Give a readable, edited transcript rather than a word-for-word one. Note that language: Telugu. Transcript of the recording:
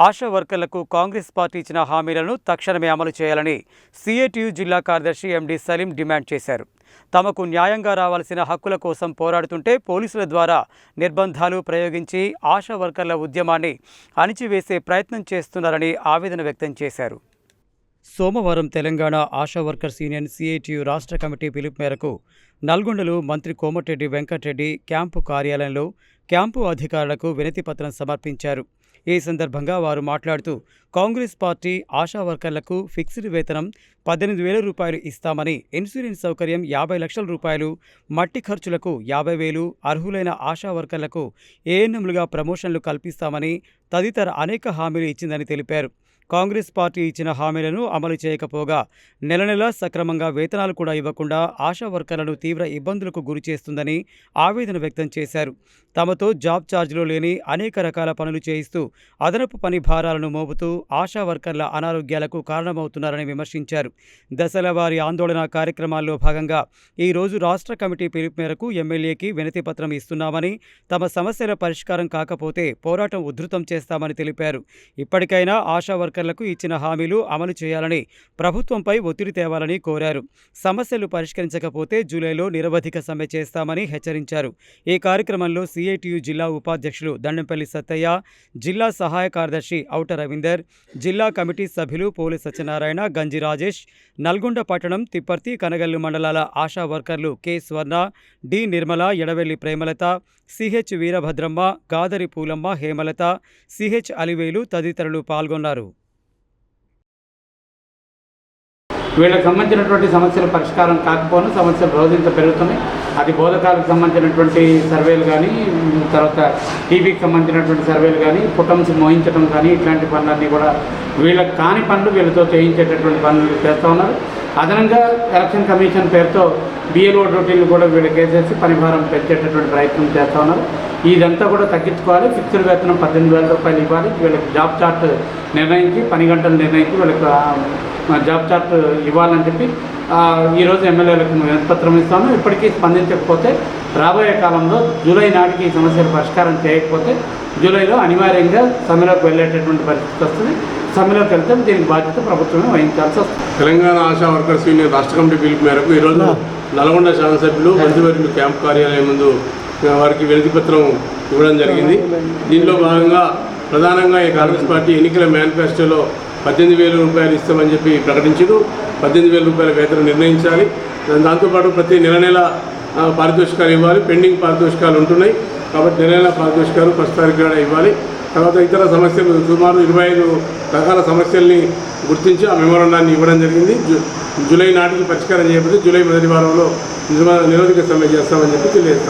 ఆశా వర్కర్లకు కాంగ్రెస్ పార్టీ ఇచ్చిన హామీలను తక్షణమే అమలు చేయాలని సిఐటియు జిల్లా కార్యదర్శి ఎండి సలీం డిమాండ్ చేశారు. తమకు న్యాయంగా రావాల్సిన హక్కుల కోసం పోరాడుతుంటే పోలీసుల ద్వారా నిర్బంధాలు ప్రయోగించి ఆశా వర్కర్ల ఉద్యమాన్ని అణిచివేసే ప్రయత్నం చేస్తున్నారని ఆవేదన వ్యక్తం చేశారు. సోమవారం Telangana ASHA workers union CITU రాష్ట్ర కమిటీ పిలుపు మేరకు నల్గొండలో మంత్రి కోమటిరెడ్డి వెంకటరెడ్డి క్యాంపు కార్యాలయంలో క్యాంపు అధికారులకు వినతిపత్రం సమర్పించారు. ఈ సందర్భంగా వారు మాట్లాడుతూ కాంగ్రెస్ పార్టీ ఆశా వర్కర్లకు ఫిక్స్డ్ వేతనం 18,000 రూపాయలు ఇస్తామని, ఇన్సూరెన్స్ సౌకర్యం 50 లక్షల రూపాయలు, మట్టి ఖర్చులకు 50,000, అర్హులైన ఆశా వర్కర్లకు ఏఎన్ఎంలుగా ప్రమోషన్లు కల్పిస్తామని తదితర అనేక హామీలు ఇచ్చిందని తెలిపారు. కాంగ్రెస్ పార్టీ ఇచ్చిన హామీలను అమలు చేయకపోగా నెల నెలా సక్రమంగా వేతనాలు కూడా ఇవ్వకుండా ఆశా వర్కర్లను తీవ్ర ఇబ్బందులకు గురి చేస్తుందని ఆవేదన వ్యక్తం చేశారు. తమతో జాబ్ ఛార్జీలో లేని అనేక రకాల పనులు చేయిస్తూ అదనపు పని భారాలను మోపుతూ ఆశా వర్కర్ల అనారోగ్యాలకు కారణమవుతున్నారని విమర్శించారు. దశలవారీ ఆందోళన కార్యక్రమాల్లో భాగంగా ఈరోజు రాష్ట్ర కమిటీ పిలుపు మేరకు ఎమ్మెల్యేకి వినతిపత్రం ఇస్తున్నామని, తమ సమస్యల పరిష్కారం కాకపోతే పోరాటం ఉధృతం చేస్తామని తెలిపారు. ఇప్పటికైనా ఆశా వర్కర్లకు ఇచ్చిన హామీలు అమలు చేయాలని, ప్రభుత్వంపై ఒత్తిడి తేవాలని కోరారు. సమస్యలు పరిష్కరించకపోతే జూలైలో నిరవధిక సమ్మె చేస్తామని హెచ్చరించారు. ఈ కార్యక్రమంలో సిఐటియు జిల్లా ఉపాధ్యక్షులు దండంపల్లి సత్తయ్య, జిల్లా సహాయ కార్యదర్శి ఔట రవీందర్, జిల్లా కమిటీ సభ్యులు పోలి సత్యనారాయణ, గంజి రాజేష్, నల్గొండ పట్టణం, తిప్పర్తి, కనగల్లు మండలాల ఆశా వర్కర్లు K Swarna, D Nirmala, Edavelli Premalatha, CH Veerabhadramma, Gadari Pulamma, Hemalatha, CH Aliveli తదితరులు పాల్గొన్నారు. వీళ్ళకి సంబంధించినటువంటి సమస్యల పరిష్కారం కాకపోయినా సమస్యలు రోజంతా పెరుగుతున్నాయి. అది బోధకాలకు సంబంధించినటువంటి సర్వేలు కానీ, తర్వాత టీబీకి సంబంధించినటువంటి సర్వేలు కానీ, పుటమ్స్ మోయించడం కానీ, ఇట్లాంటి పనులన్నీ కూడా వీళ్ళకి కాని పనులు వీళ్ళతో చేయించేటటువంటి పనులు చేస్తూ ఉన్నారు. అదనంగా ఎలక్షన్ కమిషన్ పేరుతో బిఎల్ఓ డ్యూటీలు కూడా వీళ్ళకి వేసేసి పనిభారం పెంచేటటువంటి ప్రయత్నం చేస్తూ ఉన్నారు. ఇదంతా కూడా తగ్గించుకోవాలి. ఫిక్స్డ్ వేతనం 18,000 రూపాయలు ఇవ్వాలి. వీళ్ళకి జాబ్ చార్ట్ నిర్ణయించి, పని గంటలు నిర్ణయించి వీళ్ళకి జాబ్ చార్ట్ ఇవ్వాలని చెప్పి ఈరోజు ఎమ్మెల్యేలకు వినతిపత్రం ఇస్తాను. ఇప్పటికీ స్పందించకపోతే రాబోయే కాలంలో జూలై నాటికి ఈ సమస్యలు పరిష్కారం చేయకపోతే జూలైలో అనివార్యంగా సమ్మెలోకి వెళ్ళేటటువంటి పరిస్థితి వస్తుంది. సమ్మెలోకి వెళ్తే దీనికి బాధ్యత ప్రభుత్వమే వహించాల్సి వస్తుంది. తెలంగాణ ఆశా వర్కర్స్ యూనియన్ రాష్ట్ర కమిటీ పిలుపు మేరకు ఈరోజు నల్గొండ శాసనసభ్యులు మంత్రివర్యులు క్యాంప్ కార్యాలయం ముందు వారికి వినతిపత్రం ఇవ్వడం జరిగింది. దీనిలో భాగంగా ప్రధానంగా ఈ కాంగ్రెస్ పార్టీ ఎన్నికల మేనిఫెస్టోలో 18,000 రూపాయలు ఇస్తామని చెప్పి ప్రకటించారు. 18,000 రూపాయల వేతనం నిర్ణయించాలి. దాంతోపాటు ప్రతి నెల పారితోషికాలు ఇవ్వాలి. పెండింగ్ పారితోషికాలు ఉంటున్నాయి కాబట్టి నెల పారితోషికాలు ప్రస్తుతానికి కూడా ఇవ్వాలి. తర్వాత ఇతర సమస్యలు సుమారు 25 రకాల సమస్యల్ని గుర్తించి ఆ మెమోరాండాన్ని ఇవ్వడం జరిగింది. జూలై నాటికి పరిష్కారం చేయకపోతే జూలై మొదటి వారంలో నిరోధక సమ్మె చేస్తామని చెప్పి తెలియజేస్తాం.